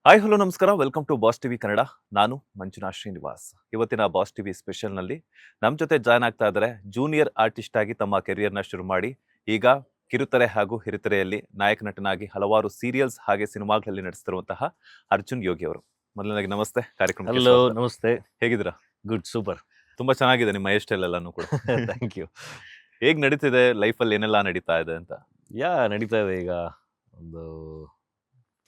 Hi hello ನಮಸ್ಕಾರ, welcome to boss TV Kannada. ನಾನು ಮಂಜುನಾಥ್ ಶ್ರೀನಿವಾಸ್. ಇವತ್ತಿನ ಬಾಸ್ ಟಿವಿ ಸ್ಪೆಷಲ್ನಲ್ಲಿ ನಮ್ಮ ಜೊತೆ ಜಾಯ್ನ್ ಆಗ್ತಾ ಇದ್ದಾರೆ ಜೂನಿಯರ್ ಆರ್ಟಿಸ್ಟ್ ಆಗಿ ತಮ್ಮ ಕೆರಿಯರ್ನ ಶುರು ಮಾಡಿ ಈಗ ಕಿರುತೆರೆ ಹಾಗೂ ಹಿರಿತೆರೆಯಲ್ಲಿ ನಾಯಕ ನಟನಾಗಿ ಹಲವಾರು ಸೀರಿಯಲ್ಸ್ ಹಾಗೆ ಸಿನಿಮಾಗಳಲ್ಲಿ ನಡೆಸ್ತಿರುವಂತಹ ಅರ್ಜುನ್ ಯೋಗಿ ಅವರು. ಮೊದಲನೇದಾಗಿ ನಮಸ್ತೆ ಕಾರ್ಯಕ್ರಮಕ್ಕೆ ಹಲೋ ಸ್ವಾಗತ. ನಮಸ್ತೆ. ಹೇಗಿದ್ದೀರಾ? Good, super. ತುಂಬಾ ಚೆನ್ನಾಗಿದೆ ನಿಮ್ಮ ಹೇರ್ ಸ್ಟೈಲ್ ಎಲ್ಲಾನು ಕೂಡ. Thank you. ಹೇಗ್ ನಡೀತಿದೆ ಲೈಫಲ್ಲಿ, ಏನೆಲ್ಲ ನಡೀತಾ ಇದೆ ಅಂತ? ನಡೀತಾ ಇದೆ ಈಗ. ಒಂದು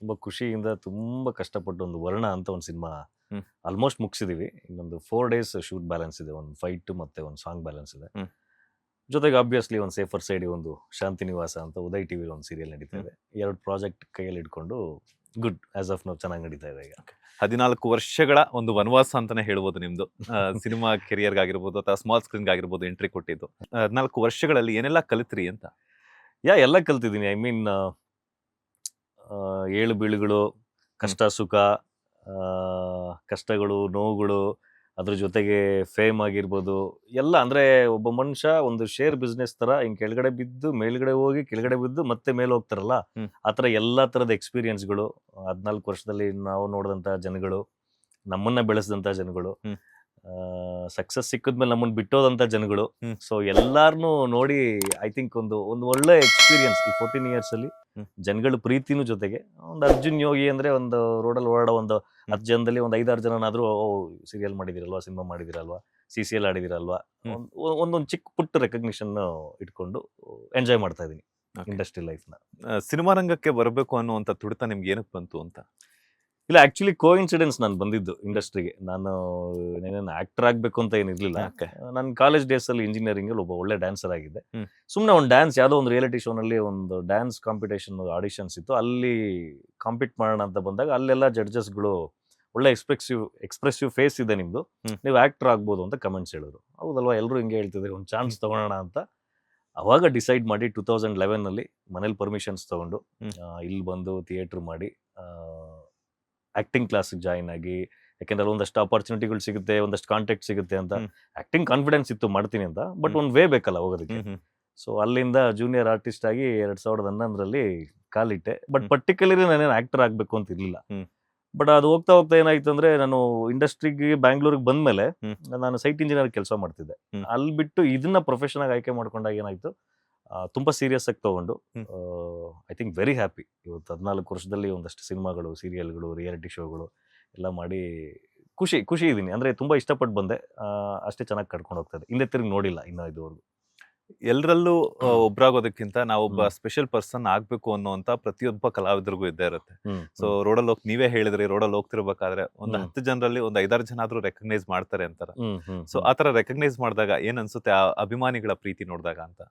ತುಂಬ ಖುಷಿಯಿಂದ ತುಂಬ ಕಷ್ಟಪಟ್ಟು ಒಂದು ವರ್ಣ ಅಂತ ಒಂದು ಸಿನಿಮಾ ಹ್ಮ್. ಆಲ್ಮೋಸ್ಟ್ ಮುಗಿಸಿದೀವಿ. ಇನ್ನೊಂದು 4 days ಶೂಟ್ ಬ್ಯಾಲೆನ್ಸ್ ಇದೆ, ಒಂದು ಫೈಟ್ ಮತ್ತೆ ಒಂದು ಸಾಂಗ್ ಬ್ಯಾಲೆನ್ಸ್ ಇದೆ. ಹ್ಮ್. ಜೊತೆಗೆ ಆಬ್ವಿಯಸ್ಲಿ ಒಂದು ಸೇಫರ್ ಸೈಡ್ ಒಂದು ಶಾಂತಿ ನಿವಾಸ ಅಂತ ಉದಯ್ ಟಿವಿ ಒಂದು ಸೀರಿಯಲ್ ನಡೀತಾ ಇದೆ. 2 ಪ್ರಾಜೆಕ್ಟ್ ಕೈಯಲ್ಲಿ ಇಟ್ಕೊಂಡು ಗುಡ್ ಆಸ್ ಆಫ್ ನಾವು ಚೆನ್ನಾಗಿ ನಡೀತಾ ಇದೆ ಈಗ. 14 ವರ್ಷಗಳ ಒಂದು ವನವಾಸ ಅಂತಾನೆ ಹೇಳ್ಬೋದು ನಿಮ್ದು. ಸಿನಿಮಾ ಕೆರಿಯರ್ ಆಗಿರ್ಬೋದು ಅಥವಾ ಸ್ಮಾಲ್ ಸ್ಕ್ರೀನ್ ಆಗಿರ್ಬೋದು ಎಂಟ್ರಿ ಕೊಟ್ಟಿದ್ದು. 14 ವರ್ಷಗಳಲ್ಲಿ ಏನೆಲ್ಲ ಕಲಿತ್ರಿ ಅಂತ? ಎಲ್ಲ ಕಲ್ತಿದ್ದೀನಿ. ಐ ಮೀನ್ ಏಳು ಬೀಳುಗಳು, ಕಷ್ಟ ಸುಖ, ಕಷ್ಟಗಳು ನೋವುಗಳು, ಅದ್ರ ಜೊತೆಗೆ ಫೇಮ್ ಆಗಿರ್ಬೋದು ಎಲ್ಲ. ಅಂದರೆ ಒಬ್ಬ ಮನುಷ್ಯ ಒಂದು ಶೇರ್ ಬಿಸ್ನೆಸ್ ಥರ ಹಿಂಗೆ ಕೆಳಗಡೆ ಬಿದ್ದು ಮೇಲ್ಗಡೆ ಹೋಗಿ ಕೆಳಗಡೆ ಬಿದ್ದು ಮತ್ತೆ ಮೇಲೆ ಹೋಗ್ತಾರಲ್ಲ, ಆ ಥರ ಎಲ್ಲ ಥರದ ಎಕ್ಸ್ಪೀರಿಯನ್ಸ್ಗಳು 14 ವರ್ಷದಲ್ಲಿ ನಾವು ನೋಡಿದಂಥ ಜನಗಳು, ನಮ್ಮನ್ನ ಬೆಳೆಸಿದಂಥ ಜನಗಳು, ಸಕ್ಸಸ್ ಸಿಕ್ಕಿದ್ಮೇಲೆ ನಮ್ಮನ್ನು ಬಿಟ್ಟೋದಂಥ ಜನಗಳು. ಸೊ ಎಲ್ಲಾರನ್ನೂ ನೋಡಿ ಐ ಥಿಂಕ್ ಒಂದು ಒಳ್ಳೆ ಎಕ್ಸ್ಪೀರಿಯನ್ಸ್ ಈ 14 yearsಲ್ಲಿ. ಜನಗಳ ಪ್ರೀತಿನೂ ಜೊತೆಗೆ ಒಂದು ಅರ್ಜುನ್ ಯೋಗಿ ಅಂದರೆ ಒಂದು ರೋಡಲ್ಲಿ ಓಡಾಡೋ ಒಂದು 10 ಜನದಲ್ಲಿ ಒಂದು 5-6 ಜನನಾದರೂ ಸೀರಿಯಲ್ ಮಾಡಿದಿರಲ್ವಾ, ಸಿನಿಮಾ ಮಾಡಿದಿರಲ್ವಾ, CCL ಆಡಿದಿರಲ್ವಾ, ಒಂದೊಂದು ಚಿಕ್ಕ ಪುಟ್ಟ ರೆಕಗ್ನಿಷನ್ ಇಟ್ಕೊಂಡು ಎಂಜಾಯ್ ಮಾಡ್ತಾ ಇದ್ದೀನಿ ಇಂಡಸ್ಟ್ರಿ ಲೈಫ್ನ. ಸಿನಿಮಾ ರಂಗಕ್ಕೆ ಬರಬೇಕು ಅನ್ನುವಂಥ ತುಡಿತ ನಿಮ್ಗೆ ಏನಕ್ಕೆ ಬಂತು ಅಂತ? ಇಲ್ಲ, ಆಕ್ಚುಲಿ ಕೋಇನ್ಸಿಡೆನ್ಸ್ ನಾನು ಬಂದಿದ್ದು ಇಂಡಸ್ಟ್ರಿಗೆ. ನಾನು ಏನೇನು ಆಕ್ಟರ್ ಆಗಬೇಕು ಅಂತ ಏನಿರಲಿಲ್ಲ. ನನ್ನ ಕಾಲೇಜ್ ಡೇಸಲ್ಲಿ ಇಂಜಿನಿಯರಿಂಗಲ್ಲಿ ಒಬ್ಬ ಒಳ್ಳೆ ಡ್ಯಾನ್ಸರ್ ಆಗಿದ್ದೆ. ಸುಮ್ಮನೆ ಒಂದು ಡ್ಯಾನ್ಸ್ ಯಾವುದೋ ಒಂದು ರಿಯಾಲಿಟಿ ಶೋನಲ್ಲಿ ಒಂದು ಡ್ಯಾನ್ಸ್ ಕಾಂಪಿಟೇಷನ್ ಆಡಿಷನ್ಸ್ ಇತ್ತು, ಅಲ್ಲಿ ಕಾಂಪೀಟ್ ಮಾಡೋಣ ಅಂತ ಬಂದಾಗ ಅಲ್ಲೆಲ್ಲ ಜಡ್ಜಸ್ಗಳು ಒಳ್ಳೆ ಎಕ್ಸ್ಪ್ರೆಸಿವ್ ಫೇಸ್ ಇದೆ ನಿಮ್ಮದು, ನೀವು ಆ್ಯಕ್ಟರ್ ಆಗ್ಬೋದು ಅಂತ ಕಮೆಂಟ್ಸ್ ಹೇಳಿದ್ರು. ಹೌದಲ್ವಾ, ಎಲ್ಲರೂ ಹಿಂಗೆ ಹೇಳ್ತಿದ್ರು, ಒಂದು ಚಾನ್ಸ್ ತೊಗೊಳೋಣ ಅಂತ. ಅವಾಗ ಡಿಸೈಡ್ ಮಾಡಿ 2011ನಲ್ಲಿ ಮನೇಲಿ ಪರ್ಮಿಷನ್ಸ್ ತೊಗೊಂಡು ಇಲ್ಲಿ ಬಂದು ಥಿಯೇಟ್ರ್ ಮಾಡಿ ಆ್ಯಕ್ಟಿಂಗ್ ಕ್ಲಾಸಿಗೆ ಜಾಯಿನ್ ಆಗಿ, ಯಾಕೆಂದ್ರೆ ಒಂದಷ್ಟು ಆಪರ್ಚುನಿಟಿಗಳು ಸಿಗುತ್ತೆ, ಒಂದಷ್ಟು ಕಾಂಟ್ಯಾಕ್ಟ್ ಸಿಗುತ್ತೆ ಅಂತ. ಆ್ಯಕ್ಟಿಂಗ್ ಕಾನ್ಫಿಡೆನ್ಸ್ ಇತ್ತು ಮಾಡ್ತೀನಿ ಅಂತ, ಬಟ್ ಒಂದು ವೇ ಬೇಕಲ್ಲ ಹೋಗೋದಕ್ಕೆ. ಸೊ ಅಲ್ಲಿಂದ ಜೂನಿಯರ್ ಆರ್ಟಿಸ್ಟ್ ಆಗಿ 2011ರಲ್ಲಿ ಕಾಲಿಟ್ಟೆ. ಬಟ್ ಪರ್ಟಿಕ್ಯುಲರ್ಲಿ ನಾನೇನು ಆ್ಯಕ್ಟರ್ ಆಗಬೇಕು ಅಂತ ಇರಲಿಲ್ಲ. ಬಟ್ ಅದು ಹೋಗ್ತಾ ಹೋಗ್ತಾ ಏನಾಯ್ತು ಅಂದರೆ, ನಾನು ಇಂಡಸ್ಟ್ರಿಗೆ ಬ್ಯಾಂಗ್ಳೂರಿಗೆ ಬಂದಮೇಲೆ ನಾನು ಸೈಟ್ ಇಂಜಿನಿಯರ್ ಕೆಲಸ ಮಾಡ್ತಿದ್ದೆ. ಅಲ್ಲಿ ಬಿಟ್ಟು ಇದನ್ನ ಪ್ರೊಫೆಷನ್ ಆಗಿ ಆಯ್ಕೆ ಮಾಡ್ಕೊಂಡಾಗ ಏನಾಯಿತು, ತುಂಬ ಸೀರಿಯಸ್ ಆಗಿ ತೊಗೊಂಡು ಐ ಥಿಂಕ್ ವೆರಿ ಹ್ಯಾಪಿ. ಇವತ್ತು 14 ವರ್ಷದಲ್ಲಿ ಒಂದಷ್ಟು ಸಿನಿಮಾಗಳು, ಸೀರಿಯಲ್ಗಳು, ರಿಯಾಲಿಟಿ ಶೋಗಳು ಎಲ್ಲ ಮಾಡಿ ಖುಷಿ ಇದ್ದೀನಿ. ಅಂದರೆ ತುಂಬ ಇಷ್ಟಪಟ್ಟು ಬಂದೆ, ಅಷ್ಟೇ ಚೆನ್ನಾಗಿ ಕಟ್ಕೊಂಡು ಹೋಗ್ತದೆ. ಹಿಂದೆ ತಿರುಗಿ ನೋಡಿಲ್ಲ ಇನ್ನೂ ಇದುವರೆಗೂ. ಎಲ್ಲರಲ್ಲೂ ಒಬ್ರಾಗೋದಕ್ಕಿಂತ ನಾವೊಬ್ಬ ಸ್ಪೆಷಲ್ ಪರ್ಸನ್ ಆಗ್ಬೇಕು ಅನ್ನೋಂಥ ಪ್ರತಿಯೊಬ್ಬ ಕಲಾವಿದರಿಗೂ ಇದ್ದೇ ಇರುತ್ತೆ. ಸೊ ರೋಡಲ್ಲಿ ನೀವೇ ಹೇಳಿದ್ರಿ, ರೋಡಲ್ಲಿ ಹೋಗ್ತಿರ್ಬೇಕಾದ್ರೆ ಒಂದು 10 ಜನರಲ್ಲಿ ಒಂದು 5-6 ಜನ ಆದ್ರೂ ರೆಕಗ್ನೈಸ್ ಮಾಡ್ತಾರೆ ಅಂತಾರ. ಸೊ ಆ ತರ ರೆಕಗ್ನೈಸ್ ಮಾಡಿದಾಗ ಏನ್ ಅನ್ಸುತ್ತೆ ಆ ಅಭಿಮಾನಿಗಳ ಪ್ರೀತಿ ನೋಡಿದಾಗ ಅಂತ?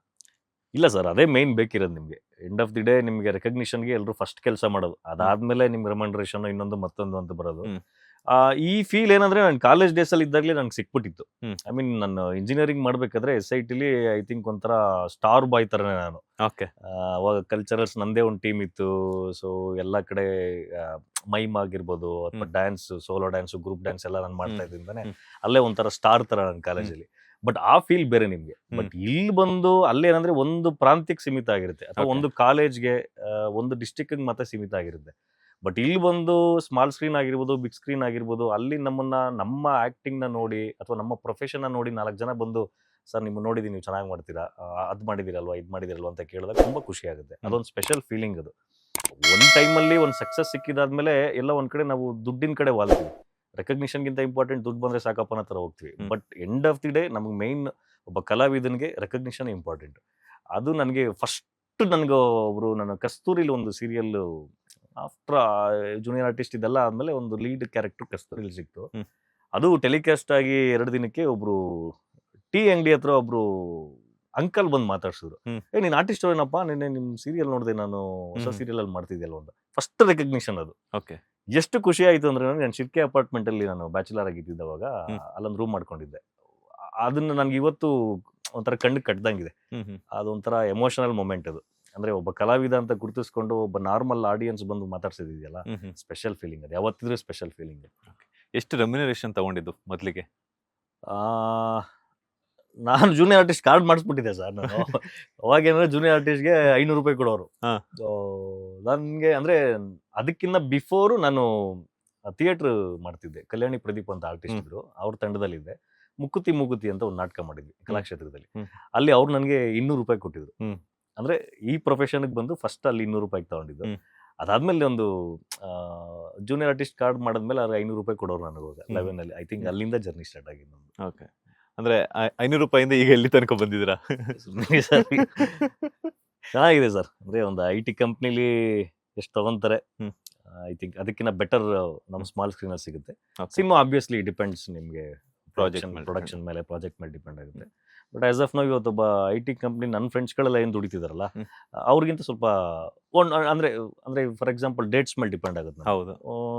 ಇಲ್ಲ ಸರ್, ಅದೇ ಮೇನ್ ಬೇಕಿರೋದು ನಿಮಗೆ. ಎಂಡ್ ಆಫ್ ದಿ ಡೇ ನಿಮಗೆ ರೆಕಗ್ನಿಷನ್ಗೆ ಎಲ್ಲರೂ ಫಸ್ಟ್ ಕೆಲಸ ಮಾಡೋದು, ಅದಾದ್ಮೇಲೆ ನಿಮ್ಗೆ ರೆಮಂಡ್ರೇಷನ್ ಇನ್ನೊಂದು ಮತ್ತೊಂದು ಅಂತ ಬರೋದು. ಈ ಫೀಲ್ ಏನಂದ್ರೆ ನಾನು ಕಾಲೇಜ್ ಡೇಸಲ್ಲಿ ಇದ್ದಾಗಲೇ ನಂಗೆ ಸಿಕ್ಬಿಟ್ಟಿತ್ತು. ಐ ಮೀನ್ ನಾನು ಇಂಜಿನಿಯರಿಂಗ್ ಮಾಡ್ಬೇಕಾದ್ರೆ SITಲಿ ಐ ಥಿಂಕ್ ಒಂಥರ ಸ್ಟಾರ್ ಬಾಯ್ ಥರನೇ ನಾನು. ಅವಾಗ ಕಲ್ಚರಲ್ಸ್ ನಂದೇ ಒಂದು ಟೀಮ್ ಇತ್ತು. ಸೊ ಎಲ್ಲ ಕಡೆ ಮೈಮ್ ಆಗಿರ್ಬೋದು ಅಥವಾ dance, solo dance, group dance ಎಲ್ಲ ನಾನು ಮಾಡ್ತಾ ಇದ್ದಿಂದಾನೆ ಅಲ್ಲೇ ಒಂಥರ ಸ್ಟಾರ್ ಥರ ನನ್ನ ಕಾಲೇಜಲ್ಲಿ. ಬಟ್ ಆ ಫೀಲ್ ಬೇರೆ ನಿಮಗೆ. ಬಟ್ ಇಲ್ಲಿ ಬಂದು ಅಲ್ಲೇನಂದ್ರೆ ಒಂದು ಪ್ರಾಂತ್ಯಕ್ಕೆ ಸೀಮಿತ ಆಗಿರುತ್ತೆ, ಅಥವಾ ಒಂದು ಕಾಲೇಜ್ಗೆ, ಒಂದು ಡಿಸ್ಟಿಕ್ಗೆ ಮಾತ್ರ ಸೀಮಿತ ಆಗಿರುತ್ತೆ. ಬಟ್ ಇಲ್ಲಿ ಬಂದು ಸ್ಮಾಲ್ ಸ್ಕ್ರೀನ್ ಆಗಿರ್ಬೋದು, ಬಿಗ್ ಸ್ಕ್ರೀನ್ ಆಗಿರ್ಬೋದು, ಅಲ್ಲಿ ನಮ್ಮ ಆ್ಯಕ್ಟಿಂಗ್ನ ನೋಡಿ ಅಥವಾ ನಮ್ಮ ಪ್ರೊಫೆಷನ್ನ ನೋಡಿ 4 ಜನ ಬಂದು, ಸರ್ ನಿಮ್ಮ ನೋಡಿದ್ದೀನಿ, ನೀವು ಚೆನ್ನಾಗಿ ಮಾಡ್ತೀರಾ, ಅದು ಮಾಡಿದಿರಲ್ವಾ, ಇದು ಮಾಡಿದಿರಲ್ವಾ ಅಂತ ಕೇಳಿದಾಗ ತುಂಬ ಖುಷಿ ಆಗುತ್ತೆ. ಅದೊಂದು ಸ್ಪೆಷಲ್ ಫೀಲಿಂಗ್ ಅದು. ಒಂದು ಟೈಮಲ್ಲಿ ಒಂದು ಸಕ್ಸಸ್ ಸಿಕ್ಕಿದಾದ್ಮೇಲೆ ಎಲ್ಲ ಒಂದು ಕಡೆ ನಾವು ದುಡ್ಡಿನ ಕಡೆ ವಾಲ್ತೀವಿ. ರೆಕಗ್ನಿಷನ್ಗಿಂತ ಇಂಪಾರ್ಟೆಂಟ್ ದುಡ್ಡು ಬಂದರೆ ಸಾಕಪ್ಪ ಅನ್ನೋ ಥರ ಹೋಗ್ತೀವಿ. But end of the day ನಮಗೆ ಮೇಯ್ನ್ ಒಬ್ಬ ಕಲಾವಿದನಿಗೆ ರೆಕಗ್ನಿಷನ್ ಇಂಪಾರ್ಟೆಂಟ್. ಅದು ನನಗೆ ಫಸ್ಟ್ ಒಬ್ಬರು ನನ್ನ ಕಸ್ತೂರಿಲಿ ಒಂದು ಸೀರಿಯಲ್ಲು ಆಫ್ಟರ್ ಜೂನಿಯರ್ ಆರ್ಟಿಸ್ಟ್ ಇದೆಲ್ಲ ಆದಮೇಲೆ ಒಂದು ಲೀಡ್ ಕ್ಯಾರೆಕ್ಟರ್ ಕಸ್ತೂರಿಲಿ ಸಿಕ್ತು. ಅದು ಟೆಲಿಕಾಸ್ಟ್ ಆಗಿ 2 ದಿನಕ್ಕೆ ಒಬ್ಬರು ಟೀ ಅಂಗಡಿ ಹತ್ರ ಒಬ್ಬರು ಅಂಕಲ್ ಬಂದು ಮಾತಾಡ್ಸಿದ್ರು. ನೀನು ಆರ್ಟಿಸ್ಟ್ ಏನಪ್ಪ, ನಿನ್ನೆ ನಿಮ್ಮ ಸೀರಿಯಲ್ ನೋಡಿದೆ ನಾನು, ಹೊಸ ಸೀರಿಯಲಲ್ಲಿ ಮಾಡ್ತಿದ್ಯಲ್ವ ಅಂತ. ಫಸ್ಟ್ ರೆಕಗ್ನಿಷನ್ ಅದು. ಓಕೆ, ಎಷ್ಟು ಖುಷಿ ಆಯಿತು ಅಂದರೆ, ನಾನು ಶಿರ್ಕೆ ಅಪಾರ್ಟ್ಮೆಂಟಲ್ಲಿ ನಾನು ಬ್ಯಾಚುಲರ್ ಆಗಿದ್ದಿದ್ದವಾಗ ಅಲ್ಲೊಂದು ರೂಮ್ ಮಾಡ್ಕೊಂಡಿದ್ದೆ. ಅದನ್ನು ನನಗೆ ಇವತ್ತು ಒಂಥರ ಕಣ್ಣಿಗೆ ಕಟ್ಟದಂಗಿದೆ. ಅದೊಂಥರ ಎಮೋಷನಲ್ ಮೊಮೆಂಟ್ ಅದು. ಅಂದರೆ ಒಬ್ಬ ಕಲಾವಿದ ಅಂತ ಗುರುತಿಸ್ಕೊಂಡು ಒಬ್ಬ ನಾರ್ಮಲ್ ಆಡಿಯನ್ಸ್ ಬಂದು ಮಾತಾಡ್ಸಿದೆಯಲ್ಲ, ಸ್ಪೆಷಲ್ ಫೀಲಿಂಗ್ ಅದು, ಯಾವತ್ತಿದ್ರೂ ಸ್ಪೆಷಲ್ ಫೀಲಿಂಗ್. ಎಷ್ಟು ರೆಮ್ಯುನರೇಷನ್ ತಗೊಂಡಿದ್ದು ಮೊದಲಿಗೆ? ನಾನು ಜೂನಿಯರ್ ಆರ್ಟಿಸ್ಟ್ ಕಾರ್ಡ್ ಮಾಡಿಸ್ಬಿಟ್ಟಿದ್ದೆ ಸರ್ ನಾನು. ಅವಾಗ ಏನಂದ್ರೆ ಜೂನಿಯರ್ ಆರ್ಟಿಸ್ಟ್ಗೆ 500 ರೂಪಾಯಿ ಕೊಡೋರು. ಹಾ. ನನಗೆ ಅಂದ್ರೆ ಅದಕ್ಕಿಂತ ಬಿಫೋರು ನಾನು ಥಿಯೇಟರ್ ಮಾಡ್ತಿದ್ದೆ. ಕಲ್ಯಾಣಿ ಪ್ರದೀಪ್ ಅಂತ ಆರ್ಟಿಸ್ಟ್ ಇದ್ರು, ಅವ್ರ ತಂಡದಲ್ಲಿದ್ದೆ. ಮುಕುತಿ ಮುಕುತಿ ಅಂತ ಒಂದು ನಾಟಕ ಮಾಡಿದ್ವಿ ಕಲಾಕ್ಷೇತ್ರದಲ್ಲಿ. ಅಲ್ಲಿ ಅವ್ರು ನನಗೆ 200 ರೂಪಾಯಿ ಕೊಟ್ಟಿದ್ರು. ಅಂದ್ರೆ ಈ ಪ್ರೊಫೆಷನ್ಗೆ ಬಂದು ಫಸ್ಟ್ ಅಲ್ಲಿ 200 ರೂಪಾಯಿ ತಗೊಂಡಿದ್ದು. ಅದಾದ್ಮೇಲೆ ಒಂದು ಜೂನಿಯರ್ ಆರ್ಟಿಸ್ಟ್ ಕಾರ್ಡ್ ಮಾಡಿದ್ಮೇಲೆ ಅವ್ರು 500 ರೂಪಾಯಿ ಕೊಡೋರು ನನಗೆ 11 ಅಲ್ಲಿ. ಐ ಥಿಂಕ್ ಅಲ್ಲಿಂದ ಜರ್ನಿ ಸ್ಟಾರ್ಟ್ ಆಗಿದ್ದು ನಮ್ದು. ಓಕೆ, ಅಂದ್ರೆ 500 ರೂಪಾಯಿಂದ ಈಗ ಎಲ್ಲಿ ತನಕ ಬಂದಿದ್ದೀರಾ? ಸುಮ್ನೆ ಸರ್, ಚೆನ್ನಾಗಿದೆ ಸರ್. ಅಂದ್ರೆ ಒಂದು IT ಕಂಪ್ನಿಲಿ ಎಷ್ಟು ತಗೊಂತಾರೆ, ಐ ಥಿಂಕ್ ಅದಕ್ಕಿಂತ ಬೆಟರ್ ನಮ್ಮ ಸ್ಮಾಲ್ ಸ್ಕ್ರೀನ್ ಅಲ್ಲಿ ಸಿಗುತ್ತೆ. ಸಿನಿಮಾ ಆಬ್ವಿಯಸ್ಲಿ ಡಿಪೆಂಡ್ಸ್ ನಿಮಗೆ ಪ್ರೊಡಕ್ಷನ್ ಮೇಲೆ, ಪ್ರಾಜೆಕ್ಟ್ ಮೇಲೆ ಡಿಪೆಂಡ್ ಆಗುತ್ತೆ. ಬಟ್ ಆಸ್ ಆಫ್ ನಾವು ಇವತ್ತೊಬ್ಬ IT ಕಂಪ್ನಿ ನನ್ನ ಫ್ರೆಂಡ್ಸ್ಗಳೆಲ್ಲ ಏನು ದುಡಿತಿದಾರಲ್ಲ, ಅವ್ರಿಗಿಂತ ಸ್ವಲ್ಪ ಅಂದ್ರೆ ಫಾರ್ ಎಕ್ಸಾಂಪಲ್ ಡೇಟ್ಸ್ ಮೇಲೆ ಡಿಪೆಂಡ್ ಆಗುತ್ತೆ. ಹೌದು,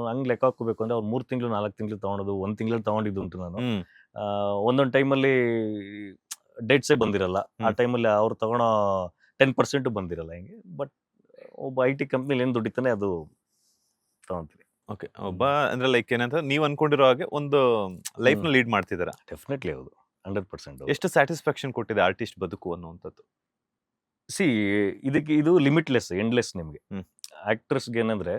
ಹಂಗೆ ಲೆಕ್ಕ ಹಾಕೋಬೇಕು ಅಂದ್ರೆ ಅವ್ರು 3 ತಿಂಗಳು 4 ತಿಂಗಳು ತಗೊಂಡೋದು, 1 ತಿಂಗಳಲ್ಲಿ ತಗೊಂಡಿದ್ದು ಉಂಟು ನಾನು. ಒಂದೊಂದು ಟೈಮಲ್ಲಿ ಡೇಟ್ಸೇ ಬಂದಿರಲ್ಲ. ಆ ಟೈಮಲ್ಲಿ ಅವ್ರು ತಗೊಳೋ 10% ಬಂದಿರಲ್ಲ ಹಿಂಗೆ. ಬಟ್ ಒಬ್ಬ IT ಕಂಪ್ನಿಲಿ ಏನು ದುಡಿತಾನೆ ಅದು ತಗೊಂತೀವಿ. ಓಕೆ, ಒಬ್ಬ ಅಂದ್ರೆ ಲೈಕ್ ಏನಂತ ನೀವು ಅನ್ಕೊಂಡಿರೋ ಹಾಗೆ ಒಂದು ಲೈಫ್ ನ ಲೀಡ್ ಮಾಡ್ತಿದ್ದೀರಾ. ಡೆಫಿನೆಟ್ಲಿ ಹೌದು, 100%. ಎಷ್ಟು ಸ್ಯಾಟಿಸ್ಫ್ಯಾಕ್ಷನ್ ಕೊಟ್ಟಿದೆ ಆರ್ಟಿಸ್ಟ್ ಬದುಕು ಅನ್ನುವಂಥದ್ದು? ಇದು ಲಿಮಿಟ್ಲೆಸ್, ಎಂಡ್ಲೆಸ್ ನಿಮಗೆ. ಆಕ್ಟರ್ಸ್ಗೆ ಏನಂದ್ರೆ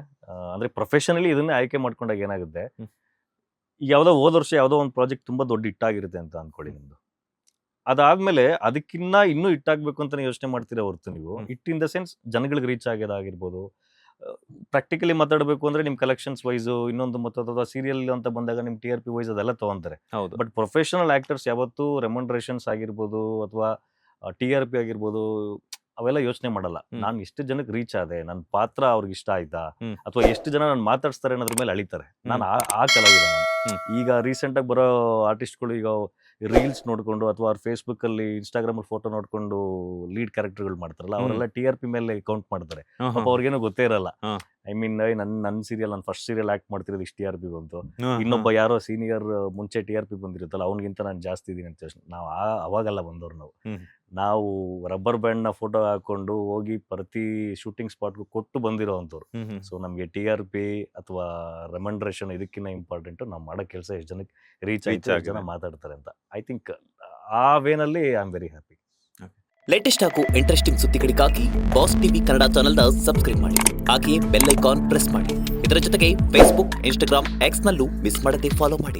ಅಂದ್ರೆ ಪ್ರೊಫೆಷನಲಿ ಇದನ್ನೇ ಆಯ್ಕೆ ಮಾಡ್ಕೊಂಡಾಗ ಏನಾಗುತ್ತೆ, ಯಾವುದೋ ಹೋದ ವರ್ಷ ಯಾವುದೋ ಒಂದು ಪ್ರಾಜೆಕ್ಟ್ ತುಂಬಾ ದೊಡ್ಡ ಹಿಟ್ಟಾಗಿರುತ್ತೆ ಅಂತ ಅನ್ಕೊಳ್ಳಿ ನಿಮ್ದು. ಅದಾದ್ಮೇಲೆ ಅದಕ್ಕಿನ್ನ ಇನ್ನೂ ಹಿಟ್ಟಾಗಬೇಕು ಅಂತ ಯೋಚನೆ ಮಾಡ್ತೀರಾ ಹೊರತು ನೀವು ಹಿಟ್ ಇನ್ ದ ಸೆನ್ಸ್ ಜನಗಳಿಗೆ ರೀಚ್ ಆಗೋದಾಗಿರ್ಬೋದು. ಪ್ರಾಕ್ಟಿಕಲಿ ಮಾತಾಡಬೇಕು ಅಂದ್ರೆ ನಿಮ್ ಕಲೆಕ್ಷನ್ಸ್ ವೈಸು, ಇನ್ನೊಂದು ಮತ್ತೊಂದು ಸೀರಿಯಲ್ ಅಂತ ಬಂದಾಗ ನಿಮ್ TRP ವೈಸ್ ಅದೆಲ್ಲ ತಗೊಂತಾರೆ. ಬಟ್ ಪ್ರೊಫೆಷನಲ್ ಆಕ್ಟರ್ಸ್ ಯಾವತ್ತೂ ರೆಮ್ಯುನರೇಷನ್ಸ್ ಆಗಿರ್ಬೋದು ಅಥವಾ TRP ಆಗಿರ್ಬೋದು ಅವೆಲ್ಲ ಯೋಚನೆ ಮಾಡಲ್ಲ. ನಾನು ಎಷ್ಟು ಜನಕ್ಕೆ ರೀಚ್ ಆದೆ, ನನ್ನ ಪಾತ್ರ ಅವ್ರಿಗೆ ಇಷ್ಟ ಆಯ್ತಾ, ಅಥವಾ ಎಷ್ಟು ಜನ ನಾನು ಮಾತಾಡ್ಸ್ತಾರೆ ಅನ್ನೋದ್ರ ಮೇಲೆ ಅಳಿತಾರೆ. ನಾನು ಆ ಕಲಾವಿದ ನಾನು. ಈಗ ರೀಸೆಂಟ್ ಆಗಿ ಬರೋ ಆರ್ಟಿಸ್ಟ್ಗಳು ಈಗ ರೀಲ್ಸ್ ನೋಡ್ಕೊಂಡು ಅಥವಾ ಅವ್ರ ಫೇಸ್ಬುಕ್ ಅಲ್ಲಿ, ಇನ್ಸ್ಟಾಗ್ರಾಮ್ ಅಲ್ಲಿ ಫೋಟೋ ನೋಡ್ಕೊಂಡು ಲೀಡ್ ಕ್ಯಾರೆಕ್ಟರ್ಗಳು ಮಾಡ್ತಾರಲ್ಲ, ಅವರೆಲ್ಲ TRP ಮೇಲೆ ಕೌಂಟ್ ಮಾಡ್ತಾರೆ. ಪಾಪ ಅವ್ರಿಗೇನೋ ಗೊತ್ತೇ ಇರಲ್ಲ. ಐ ಮೀನ್ ನನ್ನ ಸೀರಿಯಲ್, ನಾನು ಫಸ್ಟ್ ಸೀರಿಯಲ್ ಆಕ್ಟ್ ಮಾಡ್ತಿರೋದು ಇಷ್ಟು TRP ಬಂತು, ಇನ್ನೊಬ್ಬ ಯಾರೋ ಸೀನಿಯರ್ ಮುಂಚೆ TRP ಬಂದಿರುತ್ತಲ್ಲ ಅವ್ನಿಗಿಂತ ನಾನು ಜಾಸ್ತಿ ಇದೀನಿ ಅಂತ ನಾವು ಅವಾಗೆಲ್ಲ ಬಂದವ್ರು. ನಾವು ರಬ್ಬರ್ ಬ್ಯಾಂಡ್ ನ ಫೋಟೋ ಹಾಕೊಂಡು ಹೋಗಿ ಪ್ರತಿ ಶೂಟಿಂಗ್ ಸ್ಪಾಟ್ಗೂ ಕೊಟ್ಟು ಬಂದಿರೋ ಅಂಥವ್ರು. ಸೊ ನಮ್ಗೆ TRP ಅಥವಾ ರೆಮ್ಯುನರೇಷನ್ ಇದಕ್ಕಿಂತ ಇಂಪಾರ್ಟೆಂಟ್ ನಾವು ಮಾಡೋ ಕೆಲಸ ಎಷ್ಟು ಜನಕ್ಕೆ ರೀಚ್ ಆಯ್ತು, ಎಷ್ಟು ಜನ ಮಾತಾಡ್ತಾರೆ ಅಂತ. ಐ ಥಿಂಕ್ ಆ ವೇನಲ್ಲಿ I am very happy. Latest ಹಾಗೂ ಇಂಟ್ರೆಸ್ಟಿಂಗ್ ಸುದ್ದಿಗಳಿಗಾಗಿ ಬಾಸ್ ಟಿವಿ ಕನ್ನಡ ಚಾನೆಲ್ನ ಸಬ್ಸ್ಕ್ರೈಬ್ ಮಾಡಿ, ಹಾಗೆಯೇ ಬೆಲ್ ಐಕಾನ್ ಪ್ರೆಸ್ ಮಾಡಿ. ಇದರ ಜೊತೆಗೆ ಫೇಸ್ಬುಕ್, ಇನ್ಸ್ಟಾಗ್ರಾಮ್, ಎಕ್ಸ್ ನಲ್ಲೂ ಮಿಸ್ ಮಾಡದೆ ಫಾಲೋ ಮಾಡಿ.